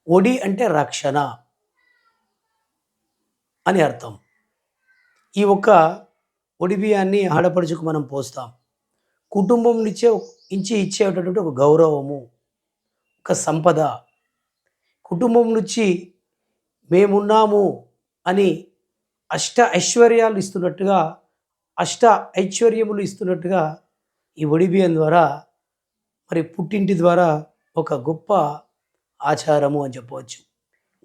ఒడి అంటే రక్షణ అని అర్థం. ఈ ఒక్క ఒడి బియ్యాన్ని ఆడపడుచుకు మనం పోస్తాం. కుటుంబం నుంచి ఇచ్చేటటువంటి ఒక గౌరవము, ఒక సంపద. కుటుంబం నుంచి మేమున్నాము అని ఐశ్వర్యాలు ఇస్తున్నట్టుగా, అష్ట ఐశ్వర్యములు ఇస్తున్నట్టుగా ఈ ఒడి బియ్యం ద్వారా, మరి పుట్టింటి ద్వారా ఒక గొప్ప ఆచారము అని చెప్పవచ్చు.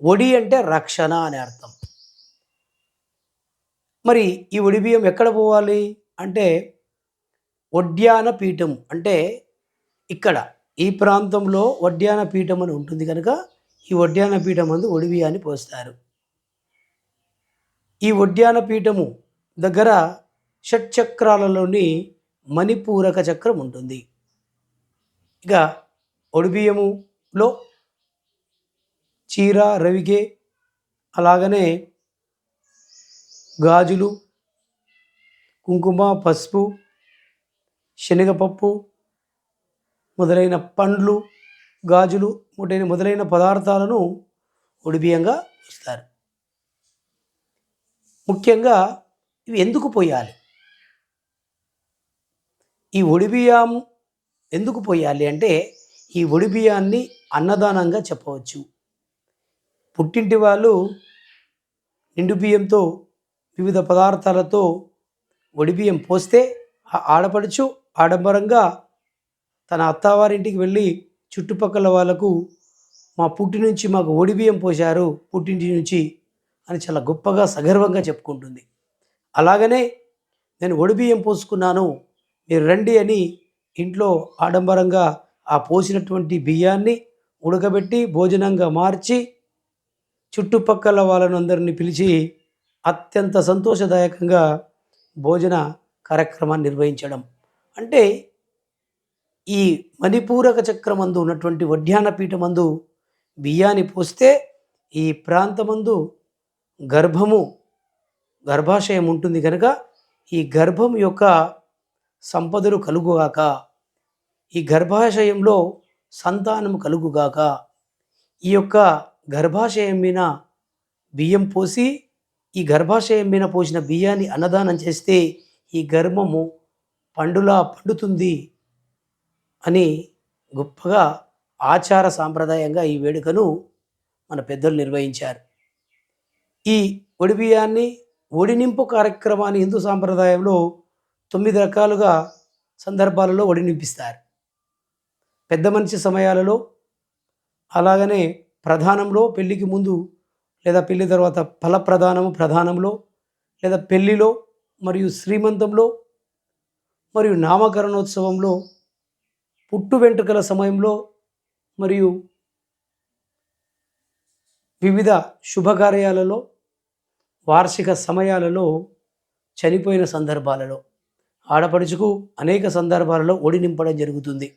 ఒడి అంటే రక్షణ అనే అర్థం. మరి ఈ ఒడి బియ్యం ఎక్కడ పోవాలి అంటే వడ్యాన పీఠం, అంటే ఇక్కడ ఈ ప్రాంతంలో వడ్యాన పీఠం అని ఉంటుంది కనుక ఈ వడ్యాన పీఠం అందు ఒడి బియ్యాన్ని పోస్తారు. ఈ వడ్యాన పీఠము దగ్గర షట్చక్రాలలోని మణిపూరక చక్రం ఉంటుంది. ఇక ఒడి బియ్యములో చీర, రవికే, అలాగనే గాజులు, కుంకుమ, పసుపు, శనగపప్పు మొదలైన పండ్లు, గాజులు మొదలైన పదార్థాలను ఒడిబియ్యంగా పోస్తారు. ముఖ్యంగా ఇవి ఎందుకు పోయాలి? ఈ ఒడిబియ్యం ఎందుకు పోయాలి అంటే ఈ ఒడిబియ్యాన్ని అన్నదానంగా చెప్పవచ్చు. పుట్టింటి వాళ్ళు నిండు బియ్యంతో వివిధ పదార్థాలతో ఒడిబియ్యం పోస్తే ఆ ఆడపడుచు ఆడంబరంగా తన అత్తవారింటికి వెళ్ళి చుట్టుపక్కల వాళ్ళకు మా పుట్టి నుంచి మాకు ఒడిబియ్యం పోశారు పుట్టింటి నుంచి అని చాలా గొప్పగా సగర్వంగా చెప్పుకుంటుంది. అలాగనే నేను ఒడిబియ్యం పోసుకున్నాను మీరు రండి అని ఇంట్లో ఆడంబరంగా ఆ పోసినటువంటి బియ్యాన్ని ఉడకబెట్టి భోజనంగా మార్చి చుట్టుపక్కల వాళ్ళను అందరినీ పిలిచి అత్యంత సంతోషదాయకంగా భోజన కార్యక్రమాన్ని నిర్వహించడం. అంటే ఈ మణిపూరక చక్రమందు ఉన్నటువంటి వడ్యాన పీఠమందు బియ్యాన్ని పోస్తే ఈ ప్రాంతమందు గర్భాశయం ఉంటుంది కనుక ఈ గర్భం యొక్క సంపదలు కలుగుగాక, ఈ గర్భాశయంలో సంతానము కలుగుగాక, ఈ యొక్క గర్భాశయం మీద బియ్యం పోసి ఈ గర్భాశయం మీద పోసిన బియ్యాన్ని అన్నదానం చేస్తే ఈ గర్భము పండులా పండుతుంది అని గొప్పగా ఆచార సాంప్రదాయంగా ఈ వేడుకను మన పెద్దలు నిర్వహించారు. ఈ ఒడి బియ్యాన్ని ఒడినింపు కార్యక్రమాన్ని హిందూ సాంప్రదాయంలో 9 రకాలుగా సందర్భాలలో ఒడి నింపిస్తారు. పెద్ద మనిషి సమయాలలో, అలాగనే ప్రధానంలో పెళ్ళికి ముందు లేదా పెళ్లి తర్వాత ప్రధానంలో లేదా పెళ్లిలో మరియు శ్రీమంతంలో మరియు నామకరణోత్సవంలో, పుట్టు వెంట్రుకల సమయంలో మరియు వివిధ శుభకార్యాలలో, వార్షిక సమయాలలో, చనిపోయిన సందర్భాలలో ఆడపడుచుకు అనేక సందర్భాలలో ఒడి నింపడం జరుగుతుంది.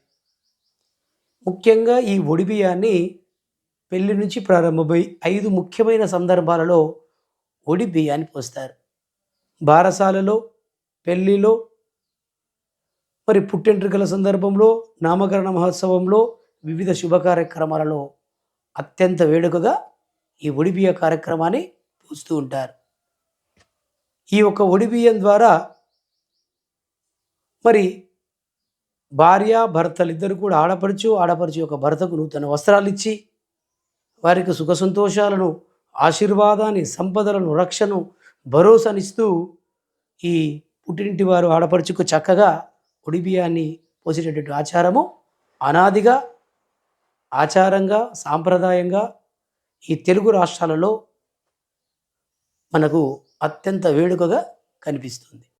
ముఖ్యంగా ఈ ఒడి బియ్యాన్ని పెళ్లి నుంచి ప్రారంభమై 5 ముఖ్యమైన సందర్భాలలో ఒడి బియ్యాన్ని పోస్తారు. బారసాలలో, పెళ్లిలో, మరి పుట్టెంట్రుకల సందర్భంలో, నామకరణ మహోత్సవంలో, వివిధ శుభ కార్యక్రమాలలో అత్యంత వేడుకగా ఈ ఒడి బియ్య కార్యక్రమాన్ని పోస్తూ ఉంటారు. ఈ యొక్క ఒడి బియ్యం ద్వారా మరి భార్య భర్తలు ఇద్దరు కూడా ఆడపడుచు యొక్క భర్తకు నూతన వస్త్రాలు ఇచ్చి వారికి సుఖ సంతోషాలను, ఆశీర్వాదాన్ని, సంపదలను, రక్షను, భరోసానిస్తూ ఈ పుట్టింటి వారు ఆడపడుచుకు చక్కగా ఒడి బియ్యాన్ని పోసేటటువంటి ఆచారము అనాదిగా ఆచారంగా సాంప్రదాయంగా ఈ తెలుగు రాష్ట్రాలలో మనకు అత్యంత వేడుకగా కనిపిస్తుంది.